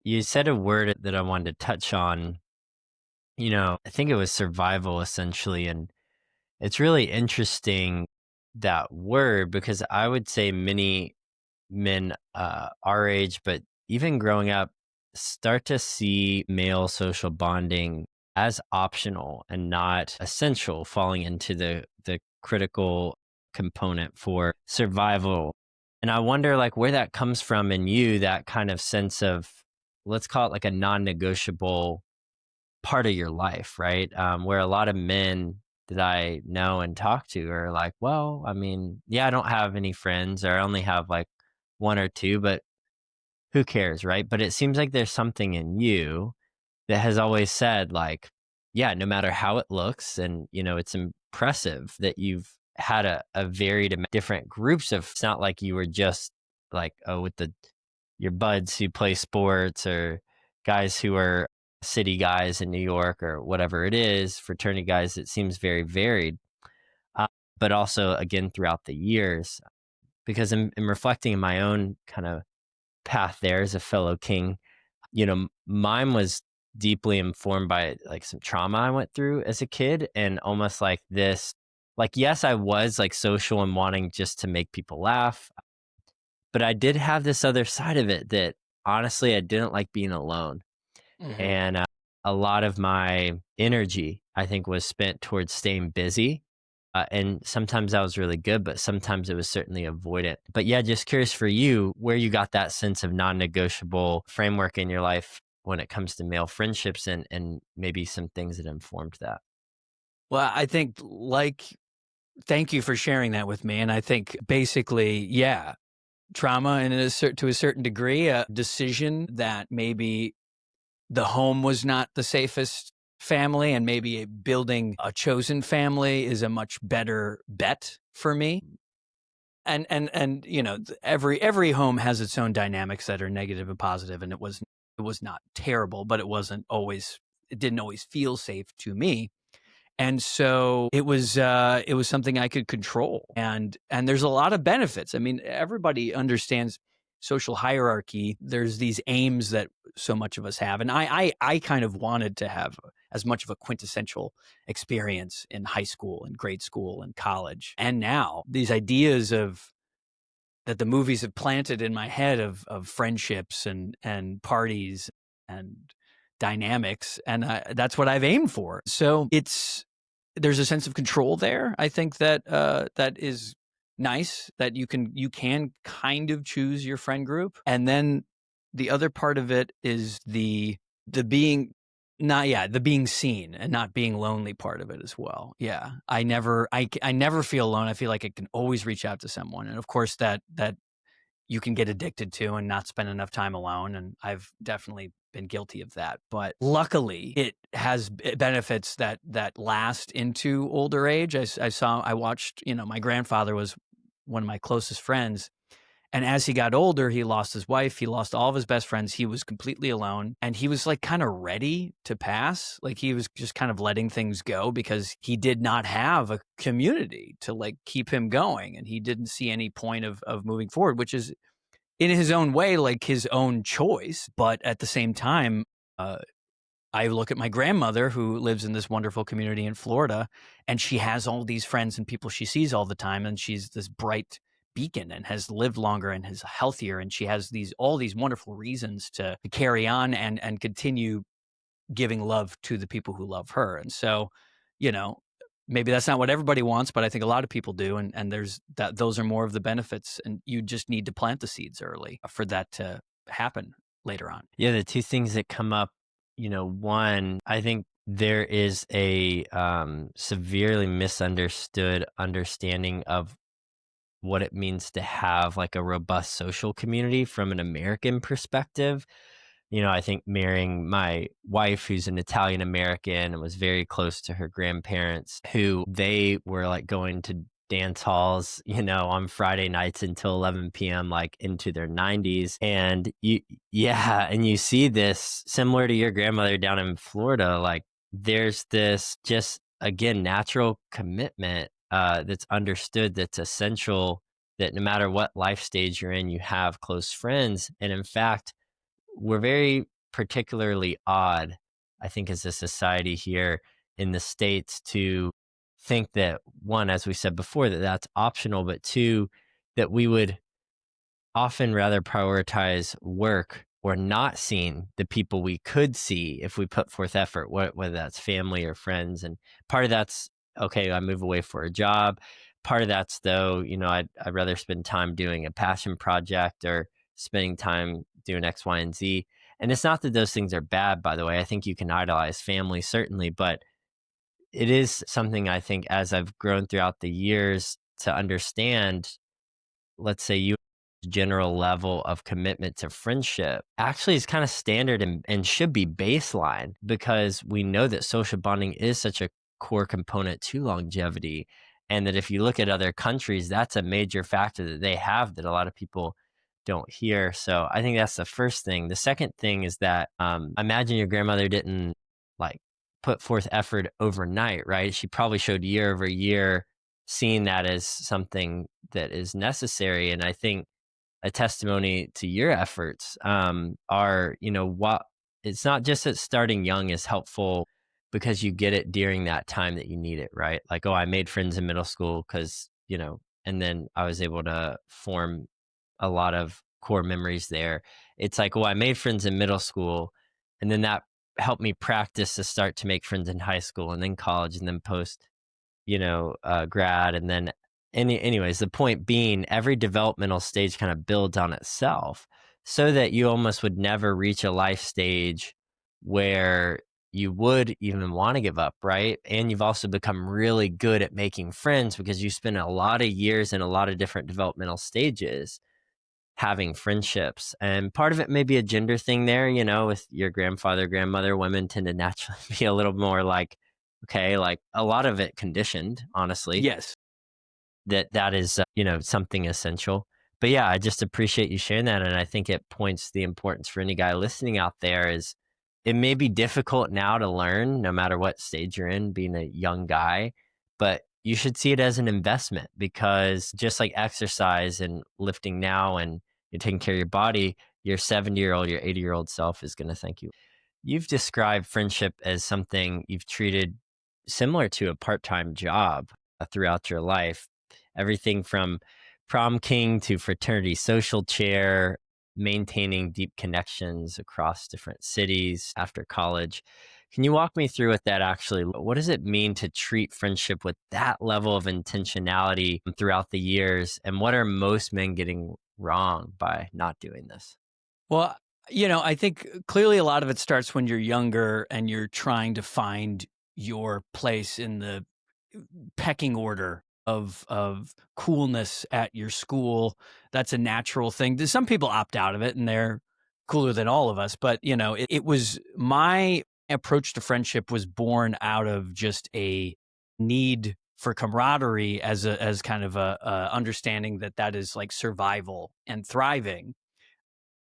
You said a word that I wanted to touch on. I think it was survival essentially. And it's really interesting that word because I would say many men our age, but even growing up, start to see male social bonding as optional and not essential, falling into the critical component for survival. And I wonder like where that comes from in you, that kind of sense of, let's call it like a non-negotiable part of your life, right? Where a lot of men that I know and talk to are like, well, I mean, yeah, I don't have any friends or I only have like one or two, but who cares, right? But it seems like there's something in you that has always said, like, yeah, no matter how it looks, and it's impressive that you've had a varied different groups of. It's not like you were just like, oh, with the your buds who play sports or guys who are city guys in New York or whatever it is, fraternity guys. It seems very varied, uh, but also again throughout the years, because I'm reflecting in my own kind of path there as a fellow king. Mine was deeply informed by like some trauma I went through as a kid, and almost like this, like, yes, I was like social and wanting just to make people laugh, but I did have this other side of it that honestly, I didn't like being alone. Hmm. And a lot of my energy, I think, was spent towards staying busy. And sometimes that was really good, but sometimes it was certainly avoidant. But yeah, just curious for you, where you got that sense of non negotiable framework in your life when it comes to male friendships, and maybe some things that informed that. Well, I think thank you for sharing that with me. And I think basically, yeah, trauma and to a certain degree, a decision that maybe the home was not the safest family, and maybe building a chosen family is a much better bet for me. And every home has its own dynamics that are negative and positive, and it was not terrible, but it didn't always feel safe to me. And so it was something I could control. And there's a lot of benefits. I mean, everybody understands social hierarchy. There's these aims that so much of us have. And I kind of wanted to have as much of a quintessential experience in high school and grade school and college. And now these ideas of that the movies have planted in my head of friendships and parties and dynamics, and that's what I've aimed for. So there's a sense of control there. I think that that is nice, that you can kind of choose your friend group. And then the other part of it is the being not yeah the being seen and not being lonely part of it as well. Yeah, I never feel alone. I feel like I can always reach out to someone, and of course that you can get addicted to and not spend enough time alone. And I've definitely been guilty of that. But luckily, it has benefits that last into older age. I watched, my grandfather was one of my closest friends. And as he got older, he lost his wife, he lost all of his best friends. He was completely alone, and he was like kind of ready to pass. Like he was just kind of letting things go because he did not have a community to like keep him going. And he didn't see any point of moving forward, which is in his own way, like his own choice. But at the same time, uh, I look at my grandmother who lives in this wonderful community in Florida, and she has all these friends and people she sees all the time. And she's this bright beacon and has lived longer and is healthier. And she has all these wonderful reasons to carry on and continue giving love to the people who love her. And so, you know, maybe that's not what everybody wants, but I think a lot of people do. And those are more of the benefits. And you just need to plant the seeds early for that to happen later on. Yeah, the two things that come up, one, I think there is a severely misunderstood understanding of what it means to have like a robust social community from an American perspective. I think marrying my wife, who's an Italian American and was very close to her grandparents, who they were like going to dance halls, on Friday nights until 11 p.m., like into their 90s. And yeah, and you see this similar to your grandmother down in Florida, like there's this just, again, natural commitment that's understood, that's essential, that no matter what life stage you're in, you have close friends. And in fact, we're very particularly odd, I think, as a society here in the States to think that, one, as we said before, that that's optional, but two, that we would often rather prioritize work or not seeing the people we could see if we put forth effort, whether that's family or friends. And part of that's, okay, I move away for a job. Part of that's, though, I'd rather spend time doing a passion project or spending time doing X, Y, and Z. And it's not that those things are bad, by the way. I think you can idolize family, certainly, but it is something I think as I've grown throughout the years to understand, let's say you general level of commitment to friendship actually is kind of standard and should be baseline, because we know that social bonding is such a core component to longevity, and that if you look at other countries, that's a major factor that they have that a lot of people don't hear. So I think that's the first thing. The second thing is that, I imagine your grandmother didn't like put forth effort overnight, right? She probably showed year over year, seeing that as something that is necessary. And I think a testimony to your efforts, are, what it's not just that starting young is helpful because you get it during that time that you need it, right? Like, oh, I made friends in middle school because, and then I was able to form a lot of core memories there. It's like, oh, I made friends in middle school, and then that helped me practice to start to make friends in high school and then college and then post, grad. And then, anyways, the point being, every developmental stage kind of builds on itself, so that you almost would never reach a life stage where you would even want to give up, right? And you've also become really good at making friends because you spend a lot of years in a lot of different developmental stages having friendships. And part of it may be a gender thing there, with your grandfather, grandmother. Women tend to naturally be a little more like, okay, like a lot of it conditioned, honestly, Yes. that is, something essential. But yeah, I just appreciate you sharing that. And I think it points the importance for any guy listening out there is, it may be difficult now to learn, no matter what stage you're in, being a young guy, but you should see it as an investment, because just like exercise and lifting now and you're taking care of your body, your 70-year-old, your 80-year-old self is going to thank you. You've described friendship as something you've treated similar to a part-time job, throughout your life. Everything from prom king to fraternity social chair, maintaining deep connections across different cities after college. Can you walk me through what does it mean to treat friendship with that level of intentionality throughout the years? And what are most men getting wrong by not doing this? Well, I think clearly a lot of it starts when you're younger and you're trying to find your place in the pecking order of coolness at your school. That's a natural thing. Some people opt out of it and they're cooler than all of us, but it was my approach to friendship was born out of just a need for camaraderie as kind of a understanding that is like survival and thriving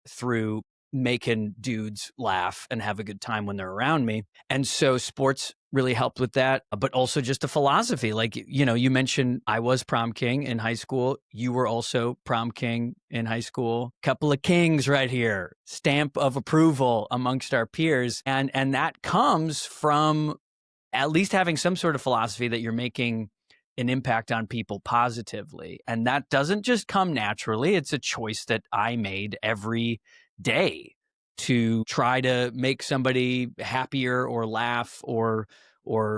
through making dudes laugh and have a good time when they're around me. And so sports really helped with that, but also just a philosophy. Like, you mentioned I was prom king in high school. You were also prom king in high school. Couple of kings right here. Stamp of approval amongst our peers. And that comes from at least having some sort of philosophy that you're making an impact on people positively. And that doesn't just come naturally. It's a choice that I made every day to try to make somebody happier or laugh or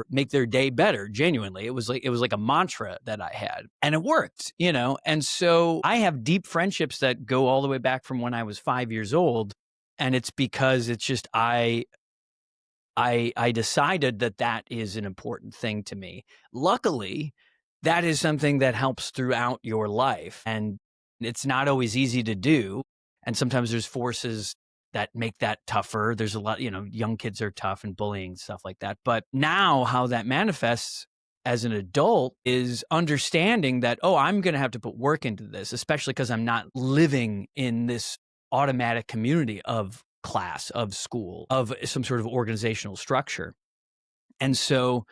make their day better. Genuinely, it was like a mantra that I had, and it worked, And so I have deep friendships that go all the way back from when I was 5 years old, and it's because it's just I decided that is an important thing to me. Luckily, that is something that helps throughout your life, and it's not always easy to do. And sometimes there's forces that make that tougher. There's a lot, young kids are tough and bullying, stuff like that. But now how that manifests as an adult is understanding that, oh, I'm going to have to put work into this, especially because I'm not living in this automatic community of class, of school, of some sort of organizational structure. And so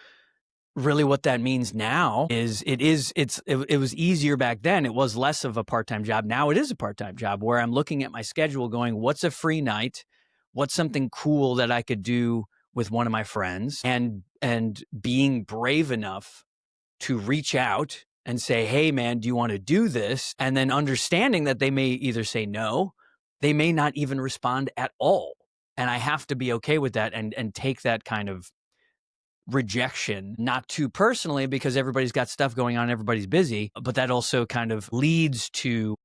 really what that means now is it was easier back then. It was less of a part-time job. Now it is a part-time job where I'm looking at my schedule going, what's a free night? What's something cool that I could do with one of my friends? And being brave enough to reach out and say, hey man, do you want to do this? And then understanding that they may either say no, they may not even respond at all. And I have to be okay with that and take that kind of rejection, not too personally, because everybody's got stuff going on, everybody's busy, but that also kind of leads to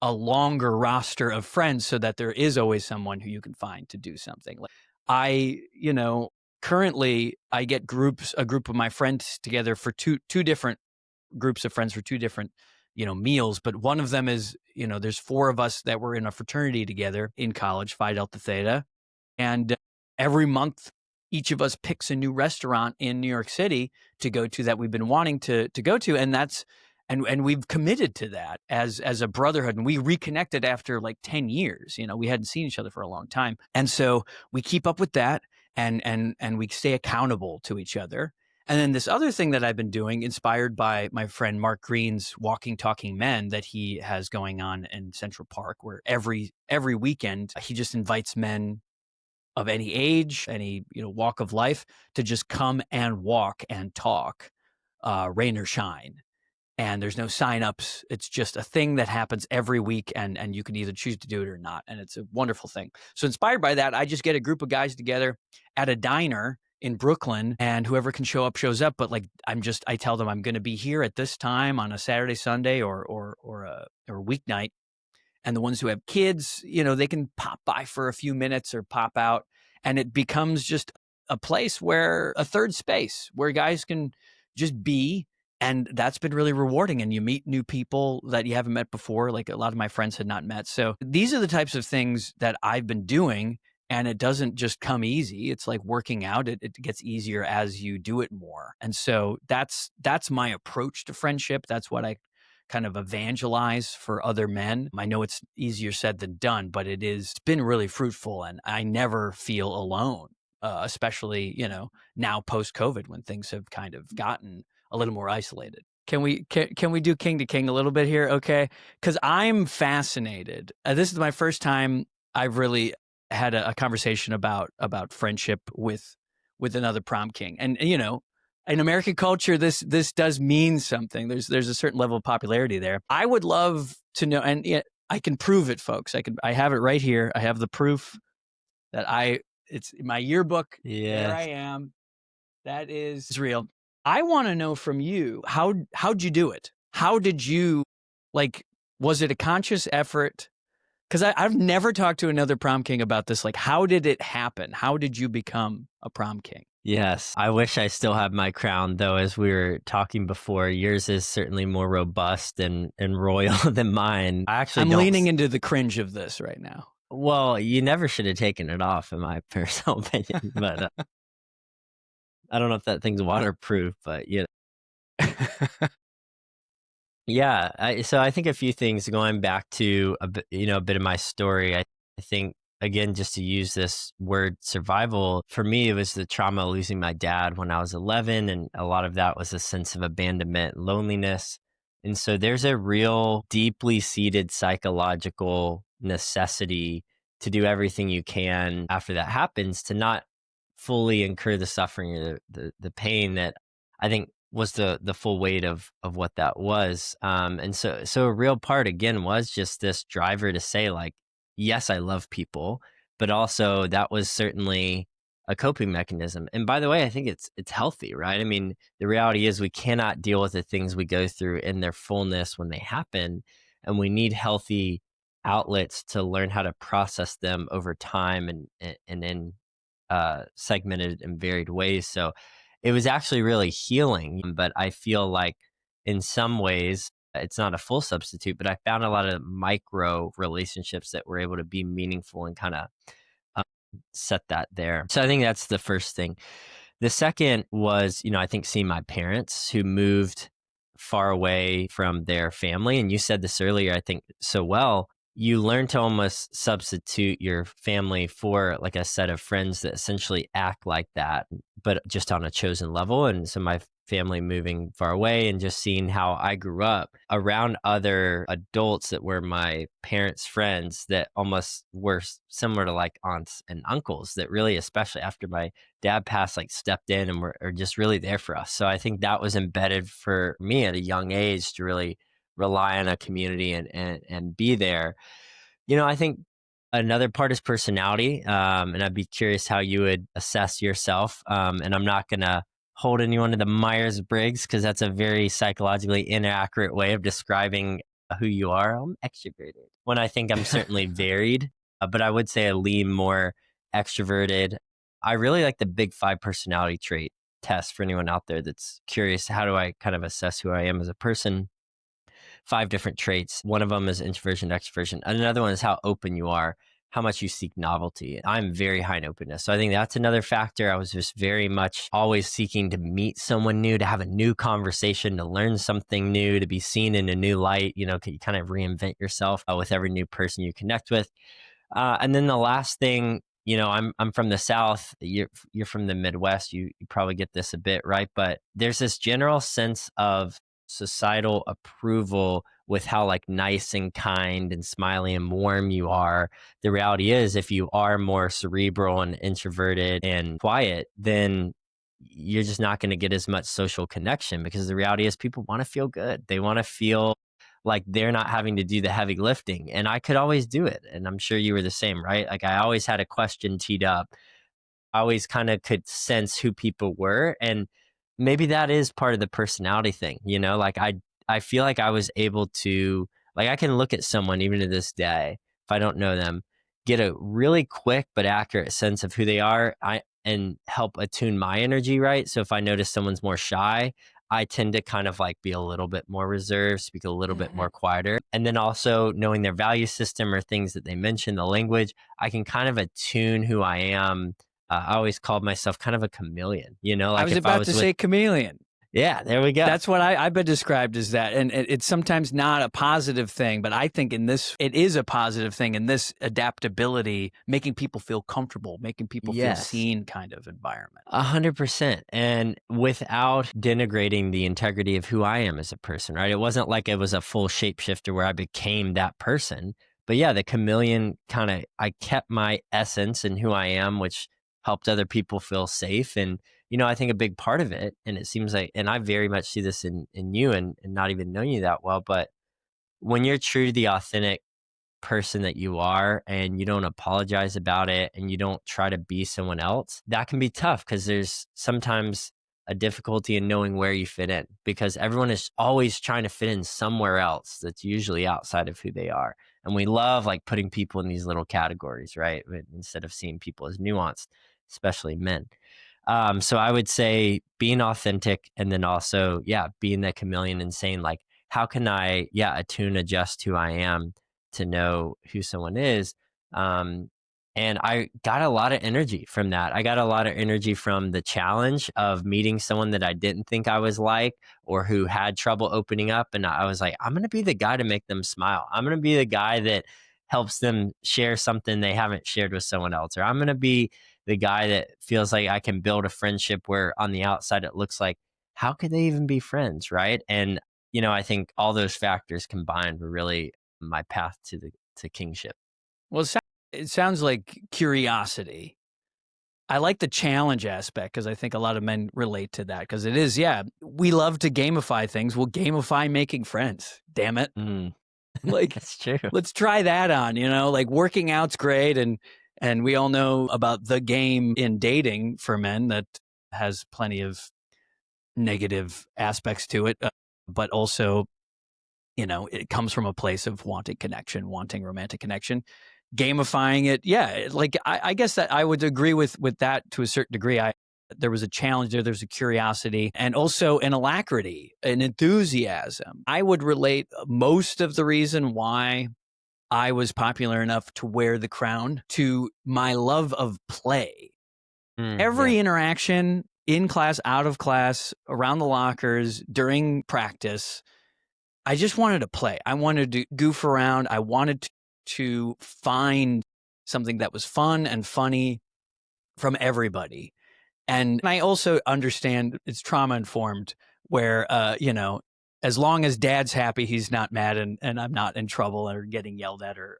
a longer roster of friends so that there is always someone who you can find to do something. Like I, currently I get a group of my friends together for two different groups of friends for two different, meals. But one of them is, there's four of us that were in a fraternity together in college, Phi Delta Theta. And every month, each of us picks a new restaurant in New York City to go to that we've been wanting to go to. And and we've committed to that as a brotherhood. And we reconnected after like 10 years. We hadn't seen each other for a long time. And so we keep up with that and we stay accountable to each other. And then this other thing that I've been doing, inspired by my friend Mark Green's Walking Talking Men that he has going on in Central Park, where every weekend he just invites men of any age, any walk of life, to just come and walk and talk, rain or shine. And there's no signups. It's just a thing that happens every week, and you can either choose to do it or not. And it's a wonderful thing. So inspired by that, I just get a group of guys together at a diner in Brooklyn, and whoever can show up shows up. But like I tell them I'm going to be here at this time on a Saturday, Sunday, or a weeknight. And the ones who have kids, they can pop by for a few minutes or pop out. And it becomes just a place where a third space where guys can just be. And that's been really rewarding. And you meet new people that you haven't met before. Like a lot of my friends had not met. So these are the types of things that I've been doing. And it doesn't just come easy. It's like working out. It gets easier as you do it more. And so that's my approach to friendship. That's what I kind of evangelize for other men. I know it's easier said than done, but it's been really fruitful, and I never feel alone, especially, now post-COVID when things have kind of gotten a little more isolated. Can we do king to king a little bit here? Okay. Cause I'm fascinated. This is my first time I've really had a conversation about friendship with another prom king. And in American culture, this does mean something. There's a certain level of popularity there. I would love to know, and I can prove it, folks. I have it right here. I have the proof that it's in my yearbook. Yeah. There I am. That is real. I want to know from you, how'd you do it? How did you, was it a conscious effort? Because I've never talked to another prom king about this. Like, how did it happen? How did you become a prom king? Yes. I wish I still had my crown, though, as we were talking before. Yours is certainly more robust and royal than mine. I'm leaning into the cringe of this right now. Well, you never should have taken it off, in my personal opinion. But I don't know if that thing's waterproof, but yeah. So I think a few things going back to a bit of my story. I think, again, just to use this word survival, for me, it was the trauma of losing my dad when I was 11. And a lot of that was a sense of abandonment, loneliness. And so there's a real deeply seated psychological necessity to do everything you can after that happens to not fully incur the suffering or the pain that I think was the full weight of what that was. And so a real part, again, was just this driver to say, like, yes, I love people, but also that was certainly a coping mechanism. And by the way, I think it's healthy, right? I mean, the reality is we cannot deal with the things we go through in their fullness when they happen, and we need healthy outlets to learn how to process them over time and in segmented and varied ways. So it was actually really healing. But I feel like in some ways, it's not a full substitute, but I found a lot of micro relationships that were able to be meaningful and kind of set that there. So I think that's the first thing. The second was, I think seeing my parents who moved far away from their family. And you said this earlier, I think so well. You learn to almost substitute your family for like a set of friends that essentially act like that, but just on a chosen level. And so my family moving far away and just seeing how I grew up around other adults that were my parents' friends that almost were similar to like aunts and uncles that really, especially after my dad passed, like stepped in and were are just really there for us. So I think that was embedded for me at a young age to really rely on a community and be there. I think another part is personality, and I'd be curious how you would assess yourself. And I'm not going to hold anyone to the Myers Briggs because that's a very psychologically inaccurate way of describing who you are. I'm extroverted when I think I'm certainly varied, but I would say I lean more extroverted. I really like the Big Five personality trait test for anyone out there that's curious. How do I kind of assess who I am as a person? Five different traits. One of them is introversion, extroversion. Another one is how open you are, how much you seek novelty. I'm very high in openness. So I think that's another factor. I was just very much always seeking to meet someone new, to have a new conversation, to learn something new, to be seen in a new light. You kind of reinvent yourself with every new person you connect with. And then the last thing, I'm from the South. You're from the Midwest. You probably get this a bit, right? But there's this general sense of societal approval with how like nice and kind and smiley and warm you are. The reality is, if you are more cerebral and introverted and quiet, then you're just not going to get as much social connection, because the reality is people want to feel good. They want to feel like they're not having to do the heavy lifting. And I could always do it. And I'm sure you were the same, right? Like I always had a question teed up. I always kind of could sense who people were. And maybe that is part of the personality thing, like I feel like I was able to, like, I can look at someone even to this day, if I don't know them, get a really quick but accurate sense of who they are, and help attune my energy, right? So if I notice someone's more shy, I tend to kind of like be a little bit more reserved, speak a little bit Mhm. more quieter. And then also knowing their value system or things that they mention, the language, I can kind of attune who I am. I always called myself kind of a chameleon, I like was if I about was to with, say chameleon. yeah, there we go. That's what I've been described as that. And it's sometimes not a positive thing, but I think in this, it is a positive thing in this adaptability, making people feel comfortable, making people feel Yes. seen kind of environment. 100%. And without denigrating the integrity of who I am as a person, right? It wasn't like it was a full shapeshifter where I became that person. But yeah, the chameleon kind of, I kept my essence and who I am, which helped other people feel safe. And, I think a big part of it, and it seems like, and I very much see this in you and not even knowing you that well, but when you're true to the authentic person that you are and you don't apologize about it and you don't try to be someone else, that can be tough because there's sometimes a difficulty in knowing where you fit in, because everyone is always trying to fit in somewhere else that's usually outside of who they are. And we love like putting people in these little categories, right? Instead of seeing people as nuanced, especially men. So I would say being authentic, and then also, yeah, being the chameleon and saying like, how can I, yeah, attune, adjust who I am to know who someone is. And I got a lot of energy from that. I got a lot of energy from the challenge of meeting someone that I didn't think I was like, or who had trouble opening up. And I was like, I'm going to be the guy to make them smile. I'm going to be the guy that helps them share something they haven't shared with someone else. Or I'm going to be the guy that feels like I can build a friendship where on the outside it looks like, how could they even be friends? Right. And, I think all those factors combined were really my path to kingship. Well, it sounds like curiosity. I like the challenge aspect because I think a lot of men relate to that, because it is, yeah, we love to gamify things. We'll gamify making friends. Damn it. Mm, Like, that's true. let's try that on, like working out's great. And we all know about the game in dating for men that has plenty of negative aspects to it. But also, it comes from a place of wanting connection, wanting romantic connection. Gamifying it, yeah, like I guess that I would agree with that to a certain degree. There was a challenge there, there's a curiosity, and also an alacrity, an enthusiasm. I would relate most of the reason why I was popular enough to wear the crown to my love of play. Yeah. Every interaction in class, out of class, around the lockers, during practice, I just wanted to play. I wanted to goof around. I wanted to find something that was fun and funny from everybody. And I also understand it's trauma informed where, as long as dad's happy, he's not mad and I'm not in trouble or getting yelled at or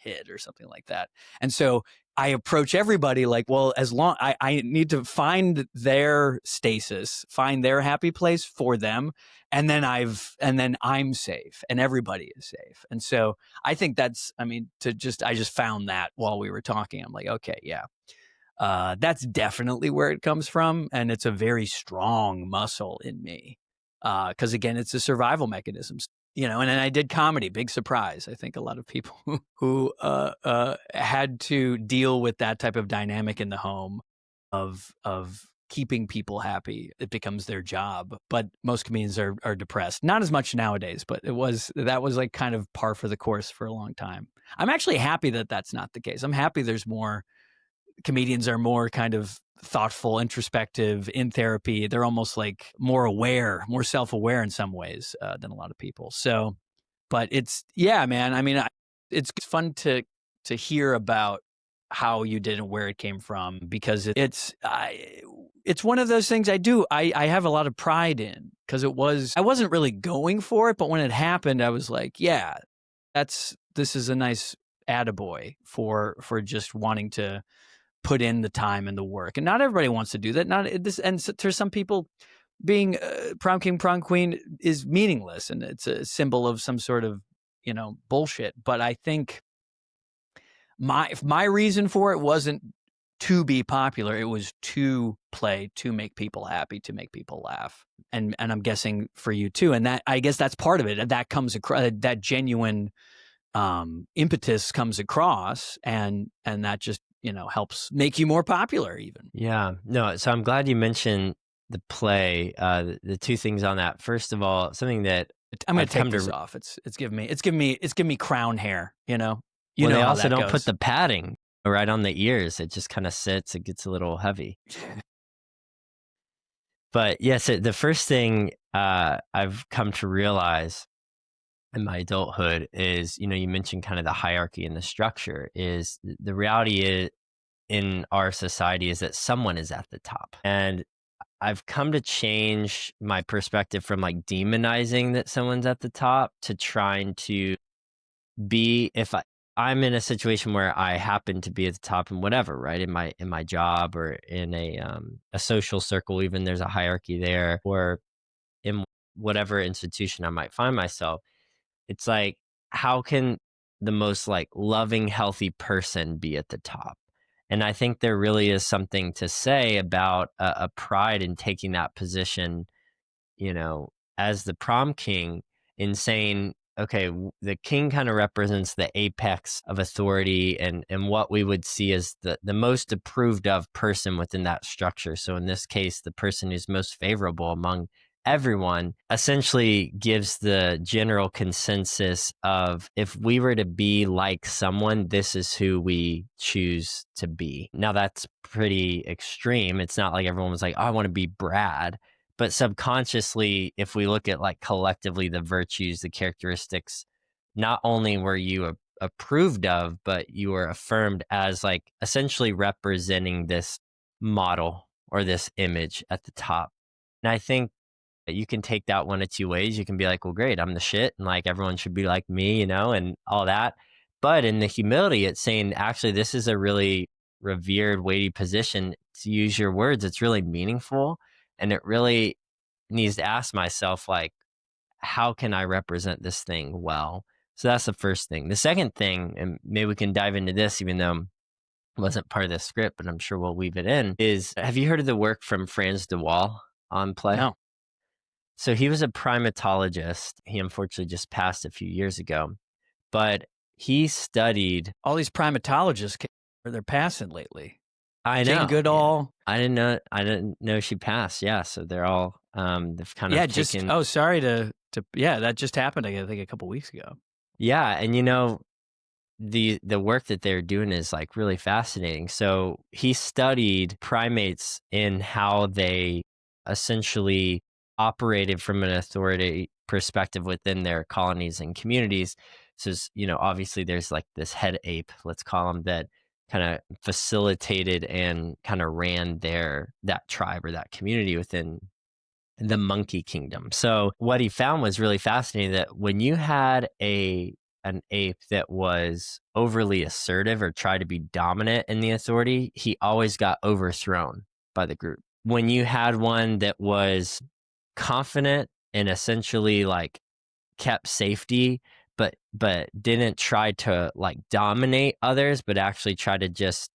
hit or something like that. And so I approach everybody like, well, as long I need to find their stasis, find their happy place for them. And then I'm safe and everybody is safe. And so I think I just found that while we were talking. I'm like, okay, yeah, that's definitely where it comes from. And it's a very strong muscle in me. Because again, it's a survival mechanism, and then I did comedy, big surprise. I think a lot of people who had to deal with that type of dynamic in the home of keeping people happy, it becomes their job. But most comedians are depressed. Not as much nowadays, but that was like kind of par for the course for a long time. I'm actually happy that that's not the case. I'm happy there's more comedians are more kind of thoughtful, introspective, in therapy. They're almost like more aware, more self-aware in some ways than a lot of people. So, but yeah, man. I mean, it's fun to hear about how you did and where it came from, because it's one of those things I have a lot of pride in, because I wasn't really going for it, but when it happened, I was like, yeah, this is a nice attaboy for just wanting to put in the time and the work. And not everybody wants to do that. And to some people, being prom king, prom queen is meaningless, and it's a symbol of some sort of, bullshit. But I think my reason for it wasn't to be popular. It was to play, to make people happy, to make people laugh. And I'm guessing for you too. And that, I guess that's part of it. That comes across, that genuine impetus comes across, and that just, helps make you more popular even. Yeah. No, so I'm glad you mentioned the play. The two things on that. First of all, something that I'm going I've to take come this to off. It's giving me crown hair, well, they how also that don't put goes. the padding right on the ears. It just kind of sits. It gets a little heavy. But yes, the first thing I've come to realize in my adulthood is, you mentioned kind of the hierarchy and the structure. Is the reality is in our society is that someone is at the top, and I've come to change my perspective from like demonizing that someone's at the top to trying to be, if I'm in a situation where I happen to be at the top in whatever, right? In my job, or in a social circle, even there's a hierarchy there, or in whatever institution I might find myself. It's like, how can the most like loving, healthy person be at the top? And I think there really is something to say about a pride in taking that position, as the prom king, in saying, okay, the king kind of represents the apex of authority, and what we would see as the most approved of person within that structure. So in this case, the person who's most favorable among everyone essentially gives the general consensus of, if we were to be like someone, this is who we choose to be. Now that's pretty extreme. It's not like everyone was like, oh, I want to be Brad. But subconsciously, if we look at like collectively the virtues, the characteristics, not only were you approved of, but you were affirmed as like essentially representing this model or this image at the top. And I think that you can take that one of two ways. You can be like, well, great, I'm the shit, and like everyone should be like me, and all that. But in the humility, it's saying, actually, this is a really revered, weighty position. To use your words, it's really meaningful. And it really needs to ask myself, like, how can I represent this thing well? So that's the first thing. The second thing, and maybe we can dive into this, even though it wasn't part of the script, but I'm sure we'll weave it in, is, have you heard of the work from Franz de Waal on play? No. So he was a primatologist. He unfortunately just passed a few years ago, but he studied. All these primatologists, they're passing lately. I Jane know. Yeah. Goodall. I didn't know she passed. Yeah. So they're all, they've kind of taken. Oh, sorry yeah, that just happened, I think, a couple weeks ago. Yeah. And the work that they're doing is like really fascinating. So he studied primates in how they essentially operated from an authority perspective within their colonies and communities. So, obviously there's like this head ape, let's call him, that kind of facilitated and kind of ran that tribe or that community within the monkey kingdom. So what he found was really fascinating, that when you had an ape that was overly assertive or tried to be dominant in the authority, he always got overthrown by the group. When you had one that was confident and essentially like kept safety, but didn't try to like dominate others, but actually try to just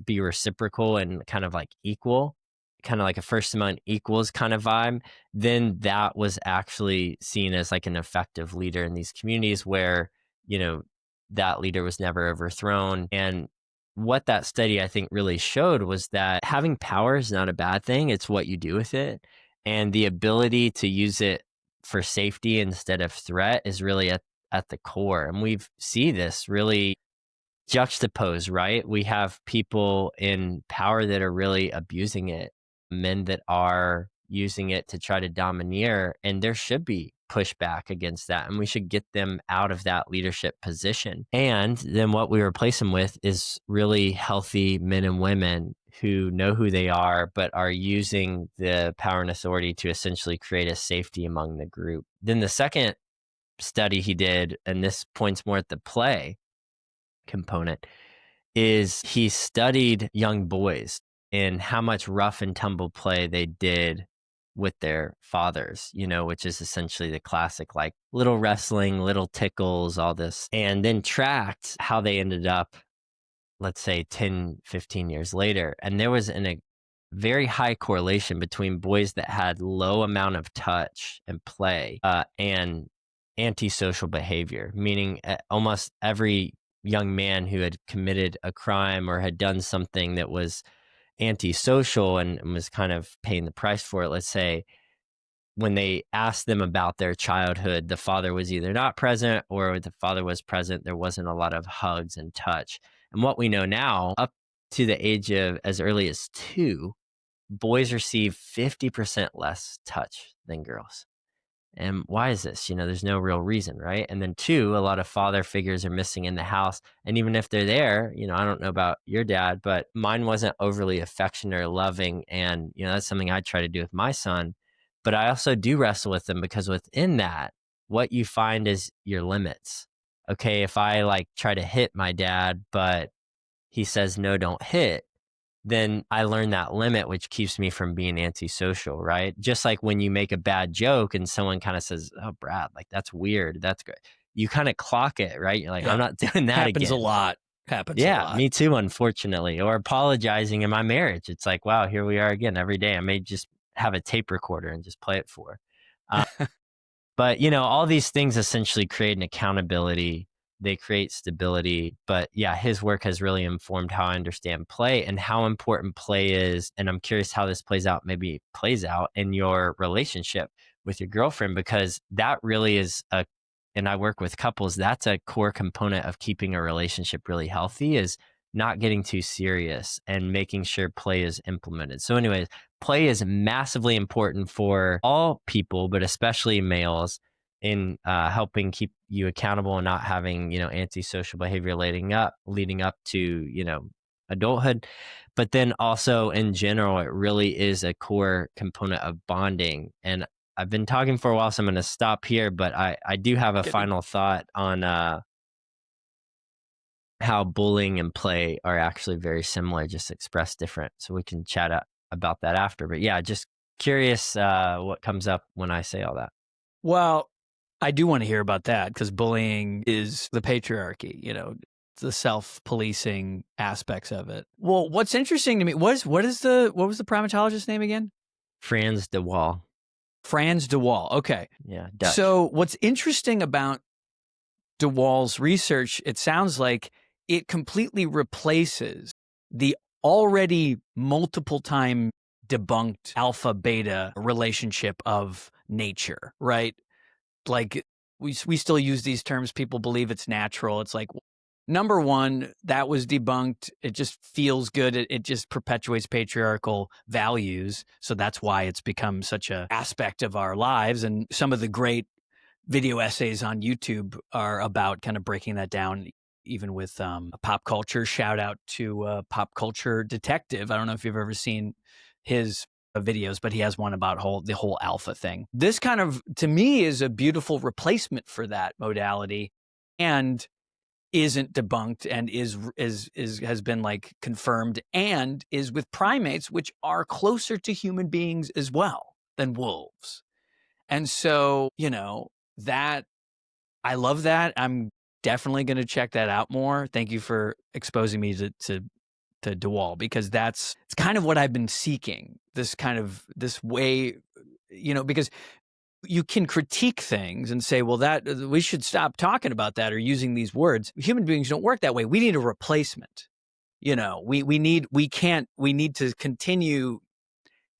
be reciprocal and kind of like equal, kind of like a first among equals kind of vibe, then that was actually seen as like an effective leader in these communities where, you know, that leader was never overthrown. And what that study I think really showed was that having power is not a bad thing. It's what you do with it. And the ability to use it for safety instead of threat is really at the core. And we see this really juxtaposed, right? We have people in power that are really abusing it, men that are using it to try to domineer, and there should be pushback against that. And we should get them out of that leadership position. And then what we replace them with is really healthy men and women who know who they are, but are using the power and authority to essentially create a safety among the group. Then the second study he did, and this points more at the play component, is he studied young boys and how much rough and tumble play they did with their fathers, which is essentially the classic, like little wrestling, little tickles, all this, and then tracked how they ended up, let's say 10, 15 years later. And there was a very high correlation between boys that had low amount of touch and play and antisocial behavior, meaning almost every young man who had committed a crime or had done something that was antisocial and was kind of paying the price for it, let's say, when they asked them about their childhood, the father was either not present, or the father was present, there wasn't a lot of hugs and touch. And what we know now, up to the age of as early as 2, boys receive 50% less touch than girls. And why is this? There's no real reason, right? And then 2, a lot of father figures are missing in the house. And even if they're there, I don't know about your dad, but mine wasn't overly affectionate or loving. And, that's something I try to do with my son. But I also do wrestle with them, because within that, what you find is your limits. Okay, if I like try to hit my dad, but he says, no, don't hit, then I learn that limit, which keeps me from being antisocial, right? Just like when you make a bad joke and someone kind of says, oh, Brad, like that's weird. That's good. You kind of clock it, right? You're like, I'm Yeah. not doing that Happens a again. lot. Happens a Yeah, lot. me too, unfortunately. Or apologizing in my marriage. It's like, wow, here we are again every day. I may just have a tape recorder and just play it for. But, all these things essentially create an accountability. They create stability. But yeah, his work has really informed how I understand play and how important play is. And I'm curious how this maybe plays out in your relationship with your girlfriend, because that really is and I work with couples, that's a core component of keeping a relationship really healthy, is not getting too serious and making sure play is implemented. So anyways, play is massively important for all people, but especially males, in helping keep you accountable and not having, antisocial behavior leading up to, adulthood. But then also in general, it really is a core component of bonding. And I've been talking for a while, so I'm going to stop here, but I do have a final thought on how bullying and play are actually very similar, just expressed different. So we can chat about that after. But yeah, just curious what comes up when I say all that. Well, I do want to hear about that, because bullying is the patriarchy, the self-policing aspects of it. Well, what's interesting to me what was the primatologist's name again? Frans de Waal. Frans de Waal. Okay. Yeah, Dutch. So what's interesting about de Waal's research, it sounds like it completely replaces the already multiple time debunked alpha beta relationship of nature, right? Like we still use these terms. People believe it's natural. It's like, number one, that was debunked. It just feels good. It just perpetuates patriarchal values. So that's why it's become such an aspect of our lives. And some of the great video essays on YouTube are about kind of breaking that down. even with pop culture. Shout out to Pop Culture Detective. I don't know if you've ever seen his videos, but he has one about the whole alpha thing. This kind of, to me, is a beautiful replacement for that modality, and isn't debunked, and is has been like confirmed, and is with primates, which are closer to human beings as well than wolves. And so, that I love that. I'm definitely going to check that out more. Thank you for exposing me to DeWall, because it's kind of what I've been seeking. This way, because you can critique things and say, well, that we should stop talking about that or using these words. Human beings don't work that way. We need a replacement. We need to continue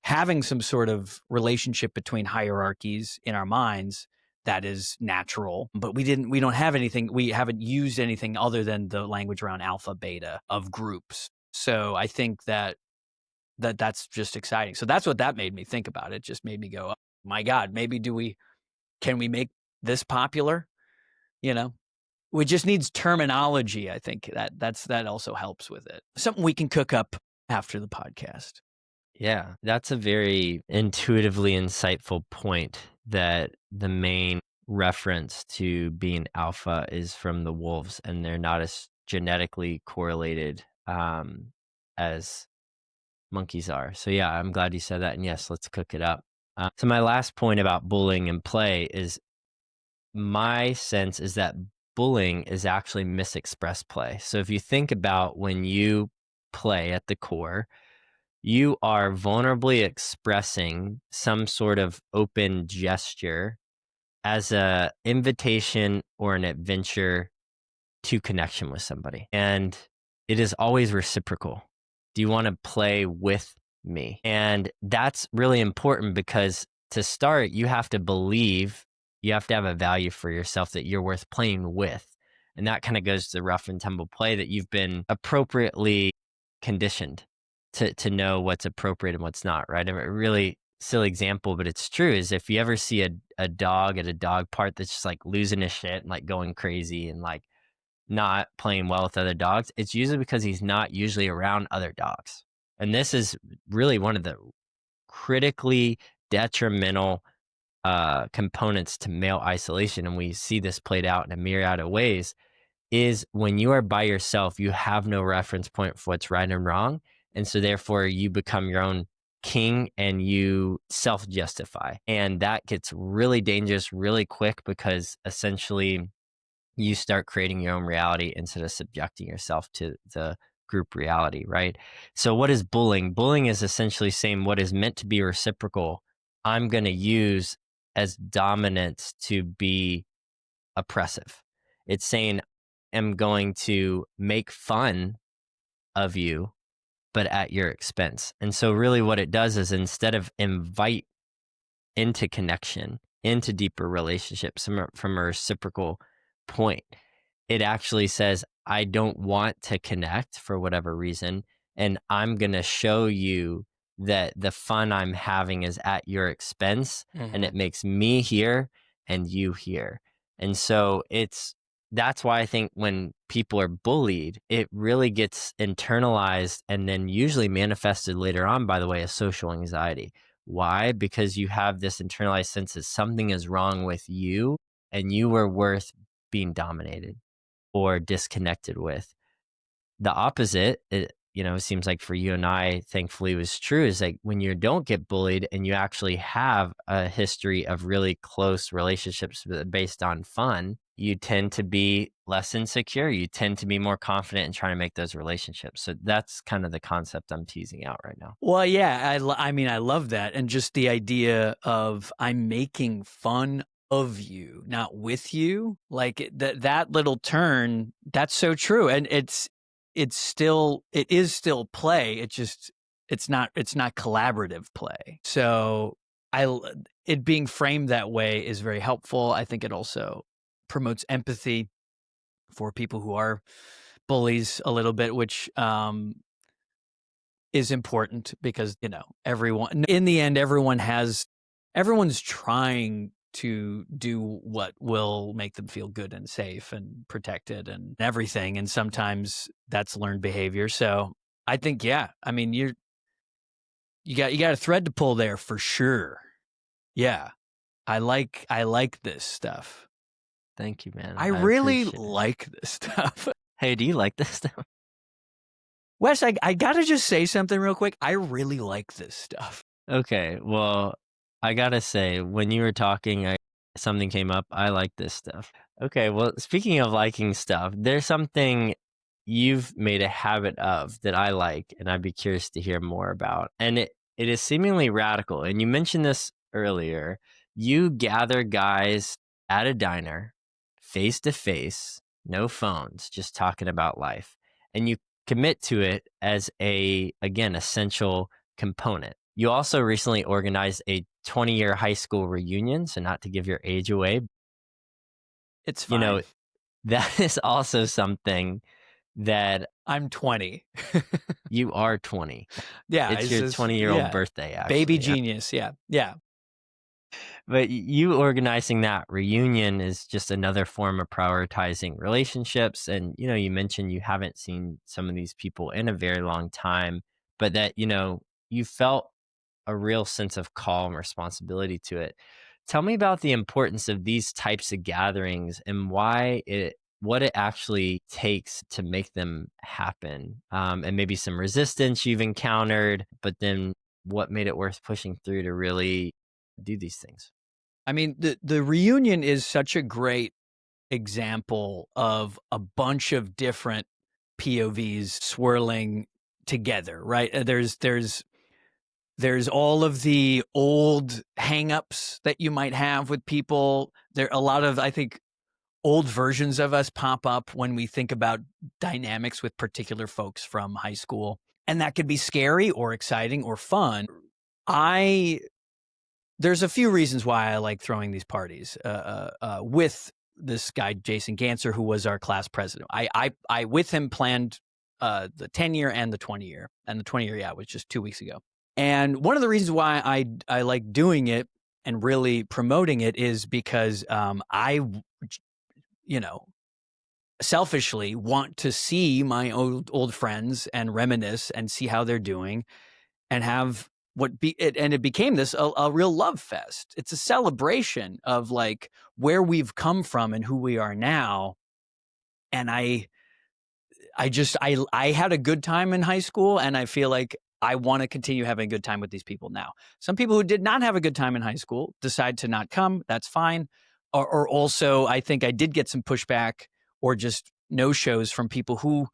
having some sort of relationship between hierarchies in our minds that is natural, but we don't have anything. We haven't used anything other than the language around alpha, beta of groups. So I think that's just exciting. So that's what that made me think about. It just made me go, oh, my God, maybe can we make this popular? We just needs terminology. I think that also helps with it. Something we can cook up after the podcast. Yeah, that's a very intuitively insightful point, that the main reference to being alpha is from the wolves, and they're not as genetically correlated as monkeys are. So yeah, I'm glad you said that. And yes, let's cook it up. So my last point about bullying in play is, my sense is that bullying is actually misexpressed play. So if you think about when you play at the core, you are vulnerably expressing some sort of open gesture as a invitation or an adventure to connection with somebody. And it is always reciprocal. Do you want to play with me? And that's really important, because to start, you have to believe, you have to have a value for yourself that you're worth playing with. And that kind of goes to the rough and tumble play, that you've been appropriately conditioned to know what's appropriate and what's not, right? A really silly example, but it's true, is if you ever see a dog at a dog park that's just like losing his shit and like going crazy and like not playing well with other dogs, it's usually because he's not usually around other dogs. And this is really one of the critically detrimental components to male isolation. And we see this played out in a myriad of ways, is when you are by yourself, you have no reference point for what's right and wrong. And so therefore you become your own king and you self-justify. And that gets really dangerous really quick, because essentially you start creating your own reality instead of subjecting yourself to the group reality, right? So what is bullying? Bullying is essentially saying what is meant to be reciprocal, I'm going to use as dominance to be oppressive. It's saying, I'm going to make fun of you, but at your expense. And so really what it does is, instead of invite into connection, into deeper relationships from a reciprocal point, it actually says, I don't want to connect for whatever reason, and I'm going to show you that the fun I'm having is at your expense, and it makes me here and you here. And so that's why I think when people are bullied, it really gets internalized and then usually manifested later on, by the way, as social anxiety. Why? Because you have this internalized sense that something is wrong with you and you were worth being dominated or disconnected with. The opposite, it seems like for you and I, thankfully, was true, is like when you don't get bullied and you actually have a history of really close relationships based on fun, you tend to be less insecure. You tend to be more confident in trying to make those relationships. So that's kind of the concept I'm teasing out right now. Well, yeah, I mean, I love that. And just the idea of I'm making fun of you, not with you. Like that little turn, that's so true. And it is still play. It's not collaborative play. So it being framed that way is very helpful. I think it also promotes empathy for people who are bullies a little bit, which is important, because everyone in the end, everyone's trying to do what will make them feel good and safe and protected and everything. And sometimes that's learned behavior. So I think, yeah, I mean, you got a thread to pull there for sure. Yeah. I like this stuff. Thank you, man. I I really appreciate it. like this stuff. Hey, do you like this stuff? Wes, I gotta just say something real quick. I really like this stuff. Okay, well, I gotta say, when you were talking, something came up. I like this stuff. Okay, well, speaking of liking stuff, there's something you've made a habit of that I like, and I'd be curious to hear more about. And it is seemingly radical. And you mentioned this earlier. You gather guys at a diner, face to face, no phones, just talking about life. And you commit to it as again, essential component. You also recently organized a 20-year high school reunion, so not to give your age away. It's You know, fine. that is also something that I'm 20. you are 20. Yeah, It's it's your just 20-year-old yeah. birthday, Baby actually. genius. Yeah. Yeah. But you organizing that reunion is just another form of prioritizing relationships. And, you mentioned you haven't seen some of these people in a very long time, but that, you felt a real sense of call and responsibility to it. Tell me about the importance of these types of gatherings and what it actually takes to make them happen, and maybe some resistance you've encountered, but then what made it worth pushing through to really do these things. I mean, the reunion is such a great example of a bunch of different POVs swirling together, right? There's all of the old hangups that you might have with people. There a lot of, I think, old versions of us pop up when we think about dynamics with particular folks from high school. And that could be scary or exciting or fun. I There's a few reasons why I like throwing these parties with this guy Jason Ganser, who was our class president. I with him planned the 10-year and the 20-year, and the 20-year, yeah, was just 2 weeks ago. And one of the reasons why I like doing it and really promoting it is because you know, selfishly want to see my old friends and reminisce and see how they're doing and have and it became this a real love fest. It's a celebration of like where we've come from and who we are now. And I had a good time in high school, and I feel like I want to continue having a good time with these people now. Some people who did not have a good time in high school decide to not come. That's fine. Or also, I think I did get some pushback or just no shows from people who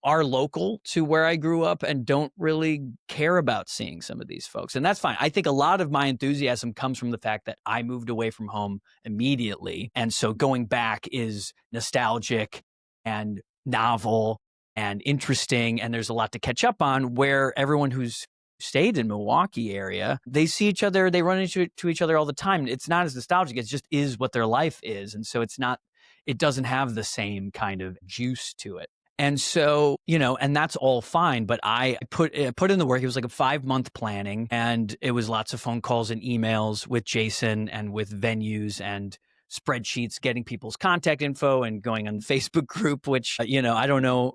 are local to where I grew up and don't really care about seeing some of these folks. And that's fine. I think a lot of my enthusiasm comes from the fact that I moved away from home immediately. And so going back is nostalgic and novel and interesting, and there's a lot to catch up on, where everyone who's stayed in Milwaukee area, they see each other, they run into each other all the time. It's not as nostalgic, it just is what their life is. And so it doesn't have the same kind of juice to it. And so, and that's all fine, but I put in the work. It was like a 5-month planning, and it was lots of phone calls and emails with Jason and with venues and spreadsheets, getting people's contact info and going on the Facebook group, which, I don't know.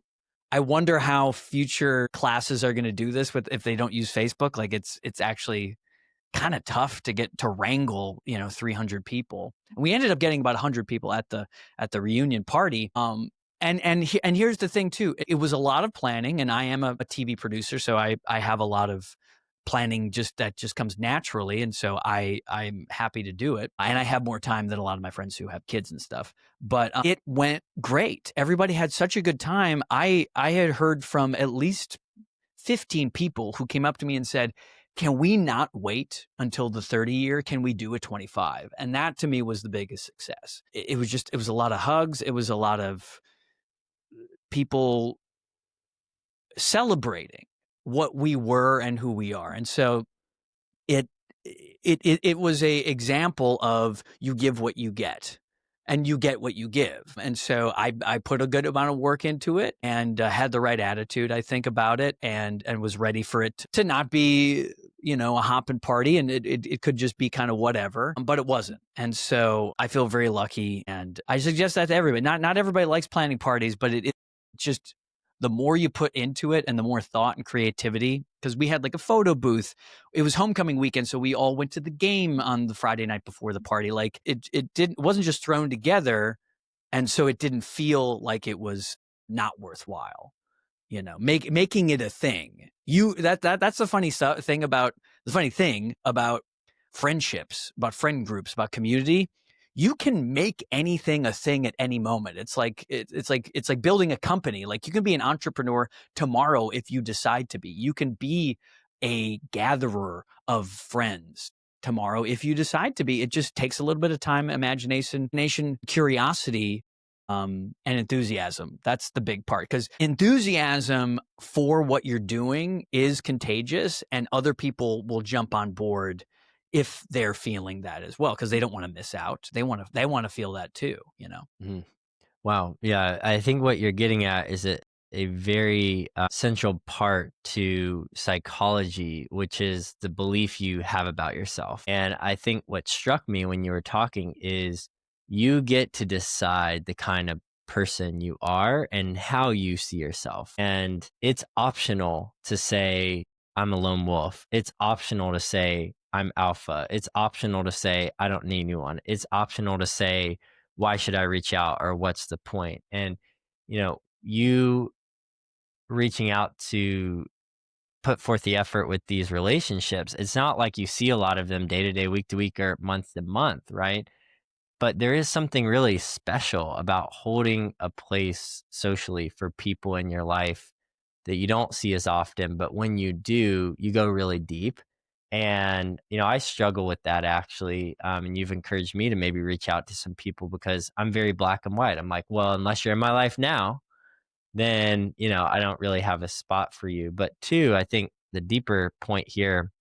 I wonder how future classes are going to do this if they don't use Facebook. Like it's actually kind of tough to get to wrangle, 300 people. And we ended up getting about 100 people at the reunion party. And here's the thing too. It was a lot of planning, and I am a TV producer, so I have a lot of planning that just comes naturally. And so I'm happy to do it. And I have more time than a lot of my friends who have kids and stuff. But it went great. Everybody had such a good time. I had heard from at least 15 people who came up to me and said, can we not wait until the 30 year? Can we do a 25? And that to me was the biggest success. It was a lot of hugs. It was a lot of people celebrating what we were and who we are. And so it was a example of you give what you get and you get what you give. And so I put a good amount of work into it and had the right attitude, I think, about it, and was ready for it to not be a hopping party, and it could just be kind of whatever, but it wasn't. And so I feel very lucky, and I suggest that to everybody. Not everybody likes planning parties, but it just, the more you put into it and the more thought and creativity, because we had like a photo booth. It was homecoming weekend, so we all went to the game on the Friday night before the party. Like it wasn't just thrown together, and so it didn't feel like it was not worthwhile. Making it a thing. That's the funny thing about friendships, about friend groups, about community. You can make anything a thing at any moment. It's like building a company. Like, you can be an entrepreneur tomorrow if you decide to be. You can be a gatherer of friends tomorrow if you decide to be. It just takes a little bit of time, imagination, curiosity, and enthusiasm. That's the big part, because enthusiasm for what you're doing is contagious, and other people will jump on board if they're feeling that as well, because they don't want to miss out. They want to feel that too. Mhm. Wow. Yeah. I think what you're getting at is a very central part to psychology, which is the belief you have about yourself. And I think what struck me when you were talking is you get to decide the kind of person you are and how you see yourself. And it's optional to say, I'm a lone wolf. It's optional to say, I'm alpha. It's optional to say, I don't need anyone. It's optional to say, why should I reach out, or what's the point? And, you reaching out to put forth the effort with these relationships, it's not like you see a lot of them day to day, week to week, or month to month, right? But there is something really special about holding a place socially for people in your life that you don't see as often. But when you do, you go really deep. And, I struggle with that actually. And you've encouraged me to maybe reach out to some people because I'm very black and white. I'm like, well, unless you're in my life now, then, I don't really have a spot for you. But two, I think the deeper point here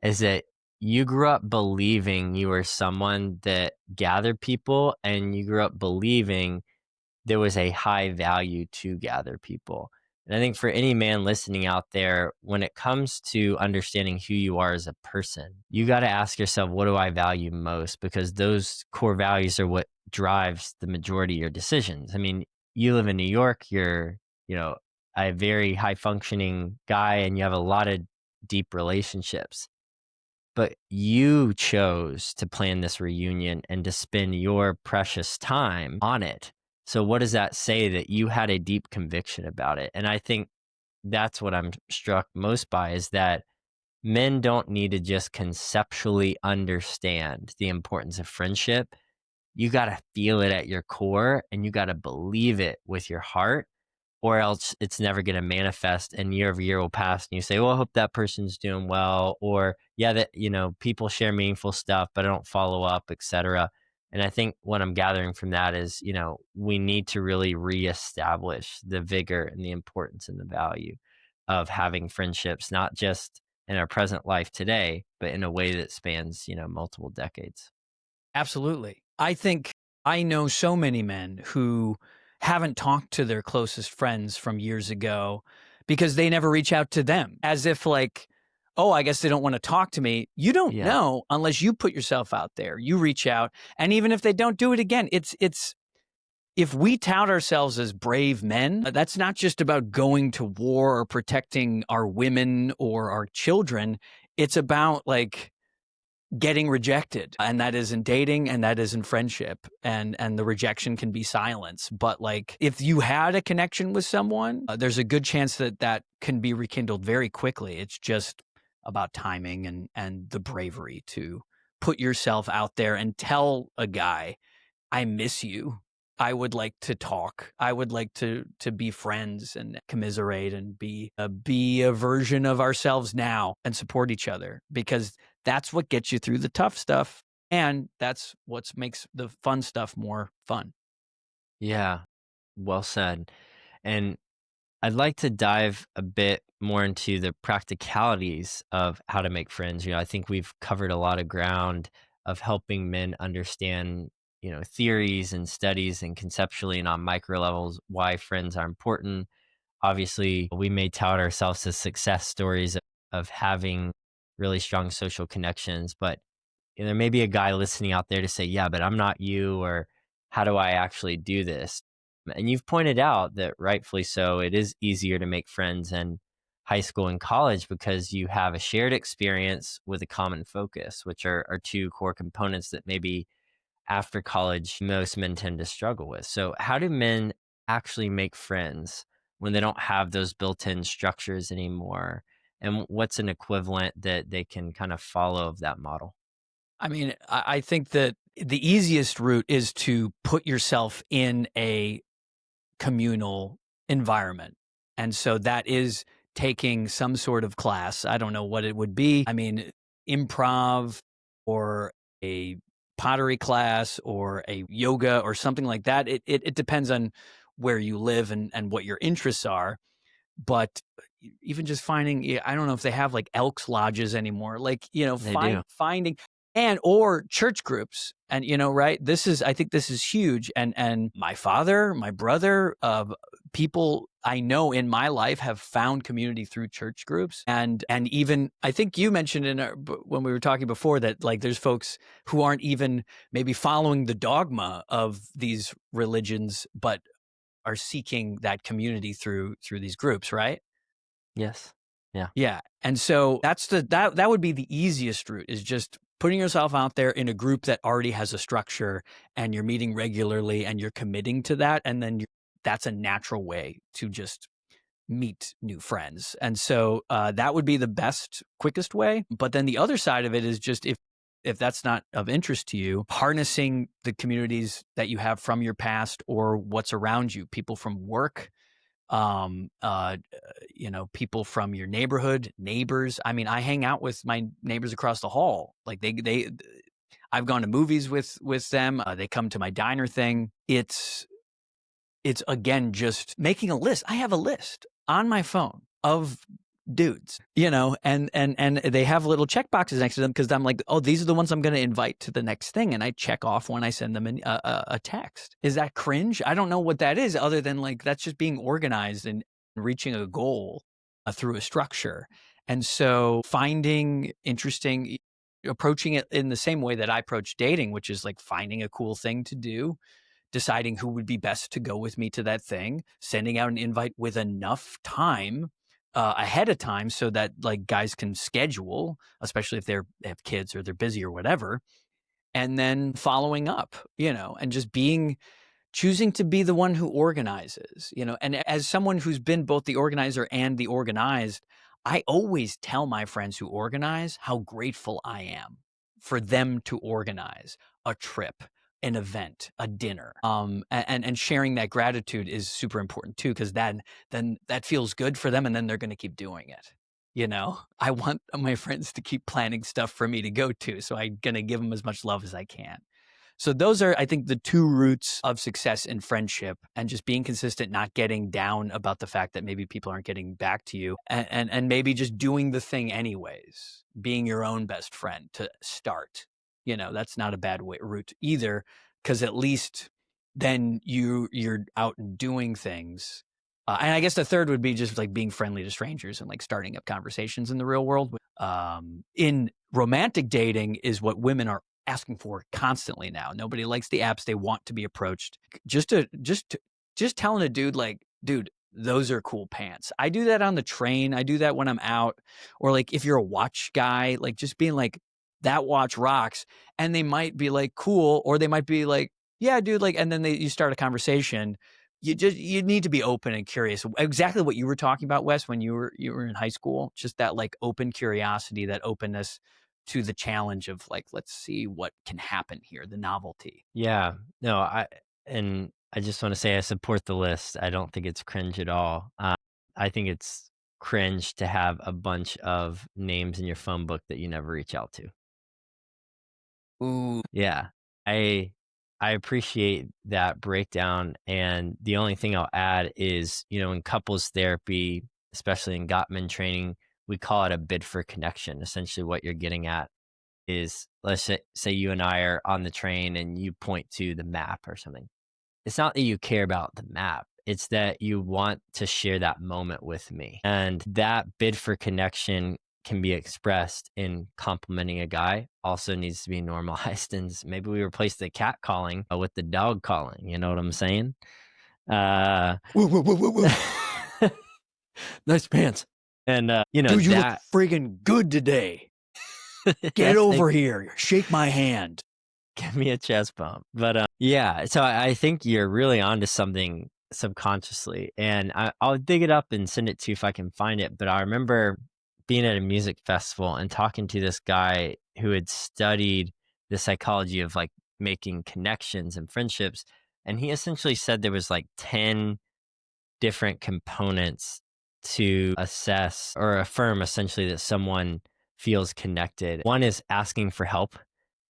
is that you grew up believing you were someone that gathered people, and you grew up believing there was a high value to gather people. And I think for any man listening out there, when it comes to understanding who you are as a person, you got to ask yourself, what do I value most? Because those core values are what drives the majority of your decisions. I mean, you live in New York, you're, a very high functioning guy, and you have a lot of deep relationships, but you chose to plan this reunion and to spend your precious time on it. So what does that say? That you had a deep conviction about it. And I think that's what I'm struck most by, is that men don't need to just conceptually understand the importance of friendship. You got to feel it at your core, and you got to believe it with your heart, or else it's never going to manifest, and year over year will pass and you say, well, I hope that person's doing well, or yeah, that, people share meaningful stuff but I don't follow up, etc. And I think what I'm gathering from that is, we need to really reestablish the vigor and the importance and the value of having friendships, not just in our present life today, but in a way that spans, multiple decades. Absolutely. I think I know so many men who haven't talked to their closest friends from years ago because they never reach out to them, as if like, oh, I guess they don't want to talk to me. You don't Yeah. know unless you put yourself out there. You reach out, and even if they don't do it again, it's if we tout ourselves as brave men, that's not just about going to war or protecting our women or our children. It's about like getting rejected, and that is in dating, and that is in friendship, and the rejection can be silence. But like, if you had a connection with someone, there's a good chance that that can be rekindled very quickly. It's just about timing and the bravery to put yourself out there and tell a guy, I miss you. I would like to talk. I would like to be friends and commiserate and be a version of ourselves now and support each other, because that's what gets you through the tough stuff, and that's what makes the fun stuff more fun. Yeah. Well said. And I'd like to dive a bit more into the practicalities of how to make friends. I think we've covered a lot of ground of helping men understand, theories and studies and conceptually and on micro levels why friends are important. Obviously, we may tout ourselves as success stories of having really strong social connections. But there may be a guy listening out there to say, yeah, but I'm not you, or how do I actually do this? And you've pointed out that rightfully so, it is easier to make friends in high school and college because you have a shared experience with a common focus, which are two core components that maybe after college most men tend to struggle with. So, how do men actually make friends when they don't have those built in structures anymore? And what's an equivalent that they can kind of follow of that model? I mean, I think that the easiest route is to put yourself in a communal environment. And so that is taking some sort of class. I don't know what it would be. I mean, improv or a pottery class or a yoga or something like that. It depends on where you live and what your interests are. But even just finding, I don't know if they have like Elks Lodges anymore, like, They do. finding and or church groups. And, right. I think this is huge. And my father, my brother, people I know in my life have found community through church groups. And even, I think you mentioned when we were talking before that, like, there's folks who aren't even maybe following the dogma of these religions, but are seeking that community through these groups, right? Yes. Yeah. Yeah. And so that would be the easiest route, is just putting yourself out there in a group that already has a structure and you're meeting regularly and you're committing to that. And then that's a natural way to just meet new friends. And so that would be the best, quickest way. But then the other side of it is just, if that's not of interest to you, harnessing the communities that you have from your past or what's around you, people from work, um uh people from your neighborhood, neighbors. I mean, I hang out with my neighbors across the hall. Like, they I've gone to movies with them. They come to my diner thing. It's again just making a list. I have a list on my phone of dudes, and they have little check boxes next to them, because I'm like, oh, these are the ones I'm going to invite to the next thing, and I check off when I send them a text. Is that cringe? I don't know what that is, other than, like, that's just being organized and reaching a goal through a structure. And so finding interesting, approaching it in the same way that I approach dating, which is like finding a cool thing to do, deciding who would be best to go with me to that thing, sending out an invite with enough time ahead of time so that, like, guys can schedule, especially if they have kids or they're busy or whatever, and then following up, and just choosing to be the one who organizes, and as someone who's been both the organizer and the organized, I always tell my friends who organize how grateful I am for them to organize a trip, an event, a dinner. And sharing that gratitude is super important too, because then that feels good for them, and then they're going to keep doing it. I want my friends to keep planning stuff for me to go to, so I'm going to give them as much love as I can. So those are, I think, the two roots of success in friendship, and just being consistent, not getting down about the fact that maybe people aren't getting back to you, and maybe just doing the thing anyways, being your own best friend to start. That's not a bad route either, because at least then you're out and doing things. And I guess the third would be just like being friendly to strangers and like starting up conversations in the real world. In romantic dating is what women are asking for constantly now. Nobody likes the apps. They want to be approached. Just telling a dude, like, dude, those are cool pants. I do that on the train. I do that when I'm out. Or like, if you're a watch guy, like, just being like, that watch rocks. And they might be like, cool. Or they might be like, yeah, dude, like, and then you start a conversation. You need to be open and curious. Exactly what you were talking about, Wes, when you were in high school. Just that, like, open curiosity, that openness to the challenge of, like, let's see what can happen here, the novelty. Yeah. No, I just want to say I support the list. I don't think it's cringe at all. I think it's cringe to have a bunch of names in your phone book that you never reach out to. Ooh. Yeah. I I appreciate that breakdown, and the only thing I'll add is, in couples therapy, especially in Gottman training, we call it a bid for connection. Essentially, what you're getting at is, let's say you and I are on the train and you point to the map or something. It's not that you care about the map. It's that you want to share that moment with me. And that bid for connection can be expressed in complimenting a guy also needs to be normalized. And maybe we replace the cat calling with the dog calling. You know what I'm saying? Uh, Woo, woo, woo, woo, woo. Nice pants. and, Dude, you look that. friggin' good today. Get Thank over here. Shake my hand. Give me a chest bump. But yeah, so I think you're really onto something subconsciously. And I'll dig it up and send it to you if I can find it. But I remember being at a music festival and talking to this guy who had studied the psychology of like making connections and friendships. And he essentially said there was like 10 different components to assess or affirm essentially that someone feels connected. One is asking for help.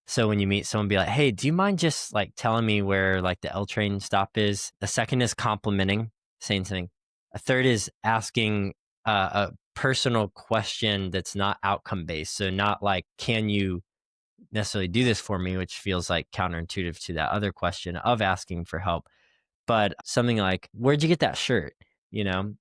So when you meet someone, be like, "Hey, do you mind just like telling me where like the L train stop is?" A second is complimenting, saying something. A third is asking a personal question that's not outcome based. So not like, "Can you necessarily do this for me?" which feels like counterintuitive to that other question of asking for help. But something like, "Where'd you get that shirt?" You know,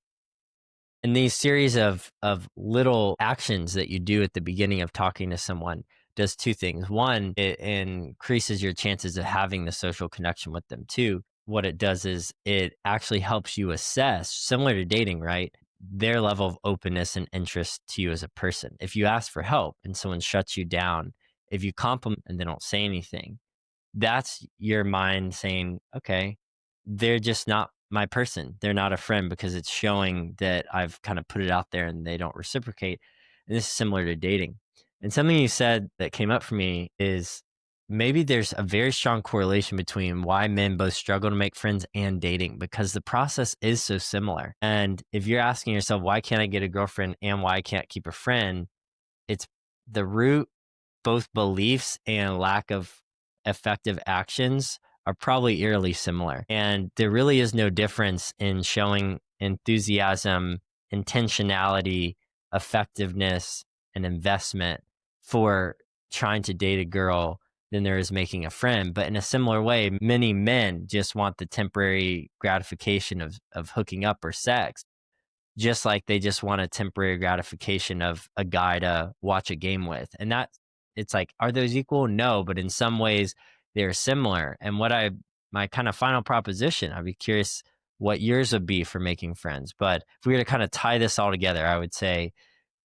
and these series of little actions that you do at the beginning of talking to someone does two things. One, it increases your chances of having the social connection with them. Two, what it does is it actually helps you assess, similar to dating, right? Their level of openness and interest to you as a person. If you ask for help and someone shuts you down, if you compliment and they don't say anything, that's your mind saying, okay, they're just not my person. They're not a friend because it's showing that I've kind of put it out there and they don't reciprocate. And this is similar to dating. And something you said that came up for me is maybe there's a very strong correlation between why men both struggle to make friends and dating because the process is so similar. And if you're asking yourself, why can't I get a girlfriend and why I can't keep a friend? It's the root, both beliefs and lack of effective actions are probably eerily similar. And there really is no difference in showing enthusiasm, intentionality, effectiveness, and investment for trying to date a girl than there is making a friend. But in a similar way, many men just want the temporary gratification of hooking up or sex, just like they just want a temporary gratification of a guy to watch a game with. And that it's like, are those equal? No, but in some ways they're similar. And my kind of final proposition, I'd be curious what yours would be for making friends. But if we were to kind of tie this all together, I would say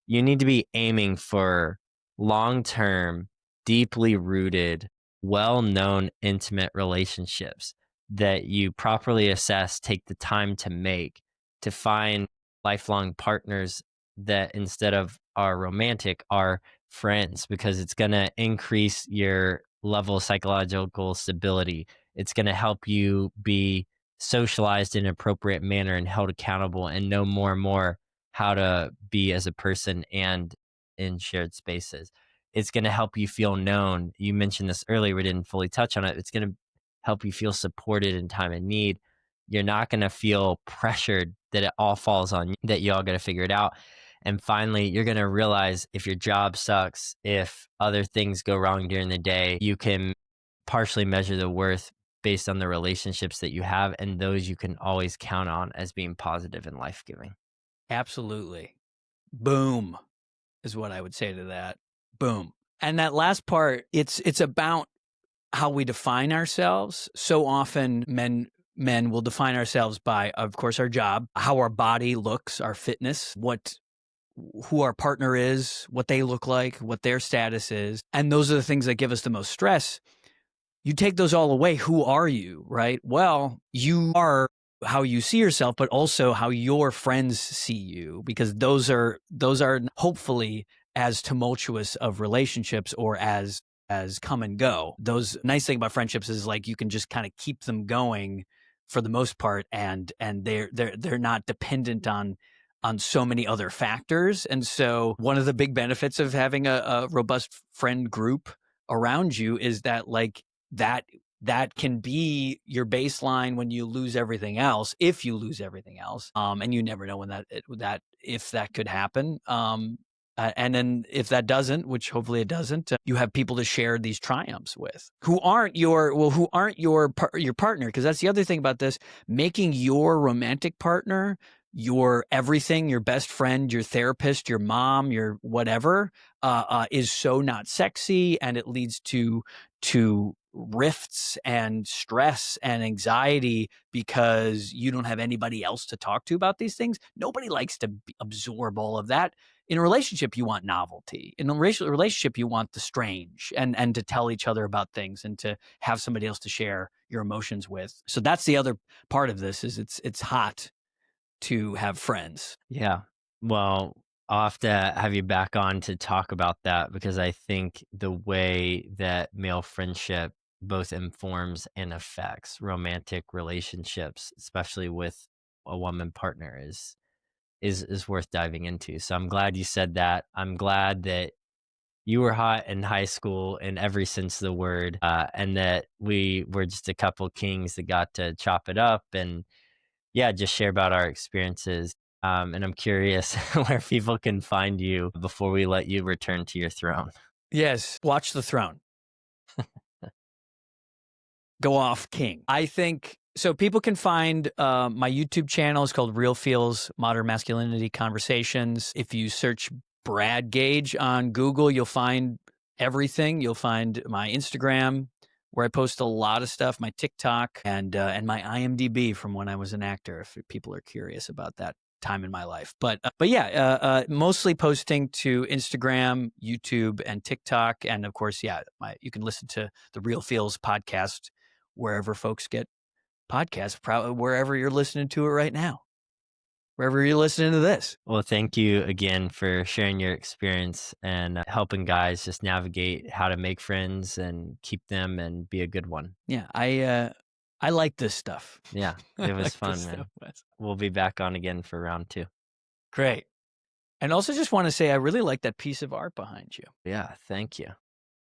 you need to be aiming for long-term, deeply rooted, well-known, intimate relationships that you properly assess, take the time to make, to find lifelong partners that instead of are romantic are friends, because it's going to increase your level of psychological stability. It's going to help you be socialized in an appropriate manner and held accountable and know more and more how to be as a person and in shared spaces. It's going to help you feel known. You mentioned this earlier, we didn't fully touch on it. It's going to help you feel supported in time of need. You're not going to feel pressured that it all falls on you, that you all got to figure it out. And finally, you're going to realize if your job sucks, if other things go wrong during the day, you can partially measure the worth based on the relationships that you have, and those you can always count on as being positive and life-giving. Absolutely. Boom is what I would say to that. Boom. And that last part, it's about how we define ourselves. So often men will define ourselves by, of course, our job, how our body looks, our fitness, who our partner is, what they look like, what their status is. And those are the things that give us the most stress. You take those all away, who are you, right? Well, you are how you see yourself, but also how your friends see you, because those are hopefully as tumultuous of relationships or as come and go. Those nice thing about friendships is like you can just kind of keep them going for the most part, and they're not dependent on so many other factors. And so one of the big benefits of having a robust friend group around you is that like that can be your baseline when you lose everything else, if you lose everything else. And you never know when if that could happen. And then if that doesn't, which hopefully it doesn't, you have people to share these triumphs with who aren't your partner. Because that's the other thing about this, making your romantic partner your everything, your best friend, your therapist, your mom, your whatever, is so not sexy, and it leads to rifts and stress and anxiety because you don't have anybody else to talk to about these things. Nobody likes to absorb all of that. In a relationship, you want novelty. In a relationship, you want the strange and to tell each other about things and to have somebody else to share your emotions with. So that's the other part of this is it's hot to have friends. Yeah. Well, I'll have to have you back on to talk about that because I think the way that male friendship both informs and affects romantic relationships, especially with a woman partner, is worth diving into. So I'm glad you said that. I'm glad that you were hot in high school in every sense of the word, and that we were just a couple kings that got to chop it up and yeah, just share about our experiences. And I'm curious where people can find you before we let you return to your throne. Yes, watch The Throne. Go off king. I think so. People can find my YouTube channel is called Real Feels Modern Masculinity Conversations. If you search Brad Gage on Google, you'll find everything. You'll find my Instagram where I post a lot of stuff, my TikTok, and my IMDb from when I was an actor. If people are curious about that time in my life, but yeah, mostly posting to Instagram, YouTube, and TikTok, and of course, yeah, you can listen to the Real Feels podcast wherever folks get podcasts, wherever you're listening to it right now, wherever you're listening to this. Well, thank you again for sharing your experience and helping guys just navigate how to make friends and keep them and be a good one. Yeah, I like this stuff. Yeah, I it was like this fun, stuff, man. Wes. We'll be back on again for round two. Great. And also just want to say I really like that piece of art behind you. Yeah, thank you.